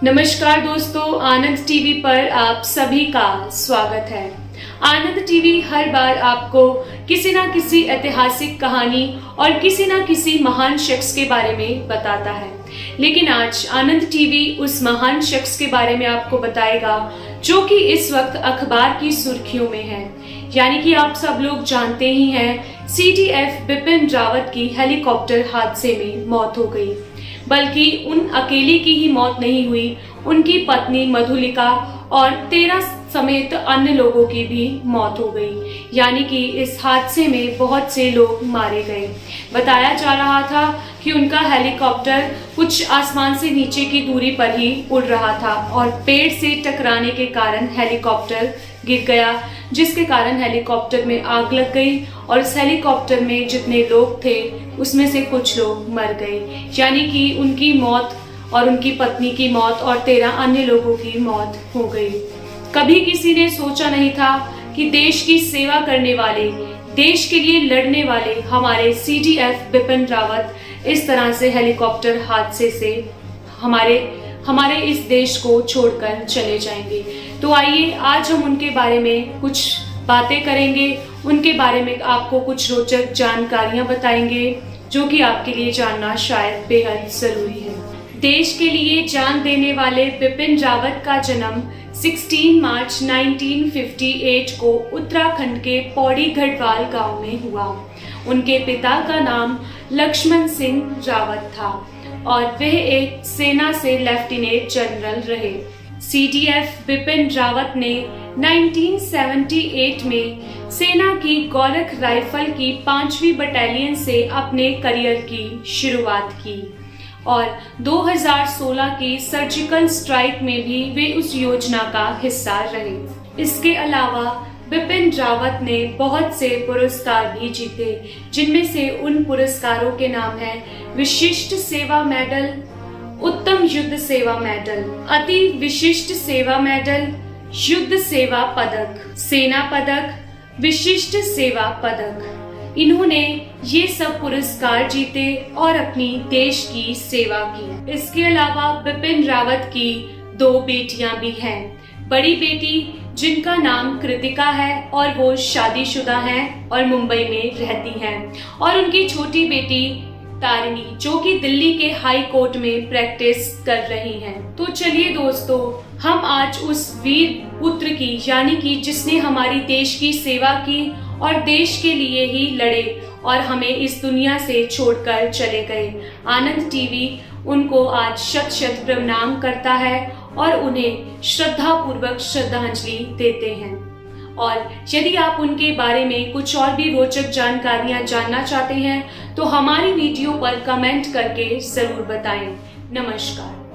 नमस्कार दोस्तों, आनंद टीवी पर आप सभी का स्वागत है। आनंद टीवी हर बार आपको किसी ना किसी ऐतिहासिक कहानी और किसी ना किसी महान शख्स के बारे में बताता है। लेकिन आज आनंद टीवी उस महान शख्स के बारे में आपको बताएगा जो कि इस वक्त अखबार की सुर्खियों में है। यानी कि आप सब लोग जानते ही हैं, सीडीएफ बिपिन रावत की हेलीकॉप्टर हादसे में मौत हो गई। बल्कि उन अकेले की ही मौत नहीं हुई, उनकी पत्नी मधुलिका और 13 समेत अन्य लोगों की भी मौत हो गई। यानी कि इस हादसे में बहुत से लोग मारे गए। बताया जा रहा था कि उनका हेलीकॉप्टर कुछ आसमान से नीचे की दूरी पर ही उड़ रहा था और पेड़ से टकराने के कारण हेलीकॉप्टर गिर गया, जिसके कारण हेलीकॉप्टर में आग लग गई और उस हेलीकॉप्टर में जितने लोग थे उसमें से कुछ लोग मर गए। यानी कि उनकी मौत और उनकी पत्नी की मौत और 13 अन्य लोगों की मौत हो गई। कभी किसी ने सोचा नहीं था कि देश की सेवा करने वाले, देश के लिए लड़ने वाले हमारे सीडीएफ बिपिन रावत इस तरह से हेलीकॉप्टर हादसे से हमारे इस देश को छोड़कर चले जाएंगे। तो आइए आज हम उनके बारे में कुछ बातें करेंगे, उनके बारे में आपको कुछ रोचक जानकारियां बताएंगे जो कि आपके लिए जानना शायद बेहद जरूरी है। देश के लिए जान देने वाले बिपिन रावत का जन्म 16 मार्च 1958 को उत्तराखंड के पौड़ी गढ़वाल गांव में हुआ। उनके पिता का नाम लक्ष्मण सिंह रावत था और वह एक सेना से लेफ्टिनेंट जनरल रहे। सीडीएफ बिपिन रावत ने 1978 में सेना की गोरख राइफल की 5वीं बटालियन से अपने करियर की शुरुआत की और 2016 की सर्जिकल स्ट्राइक में भी वे उस योजना का हिस्सा रहे। इसके अलावा बिपिन रावत ने बहुत से पुरस्कार भी जीते, जिनमें से उन पुरस्कारों के नाम हैं विशिष्ट सेवा मेडल, उत्तम युद्ध सेवा मेडल, अति विशिष्ट सेवा मेडल, युद्ध सेवा पदक, सेना पदक, विशिष्ट सेवा पदक। इन्होंने ये सब पुरस्कार जीते और अपनी देश की सेवा की। इसके अलावा बिपिन रावत की 2 बेटियां भी हैं। बड़ी बेटी जिनका नाम कृतिका है और वो शादीशुदा हैं और मुंबई में रहती हैं, और उनकी छोटी बेटी तारिणी जो कि दिल्ली के हाई कोर्ट में प्रैक्टिस कर रही हैं। तो चलिए दोस्तों, हम आज उस वीर पुत्र की, यानी कि जिसने हमारी देश की सेवा की और देश के लिए ही लड़े और हमें इस दुनिया से छोड़कर चले गए, आनंद टीवी उनको आज शत शत प्रणाम करता है और उन्हें श्रद्धा पूर्वक श्रद्धांजलि देते हैं। और यदि आप उनके बारे में कुछ और भी रोचक जानकारियां जानना चाहते हैं तो हमारी वीडियो पर कमेंट करके जरूर बताएं। नमस्कार।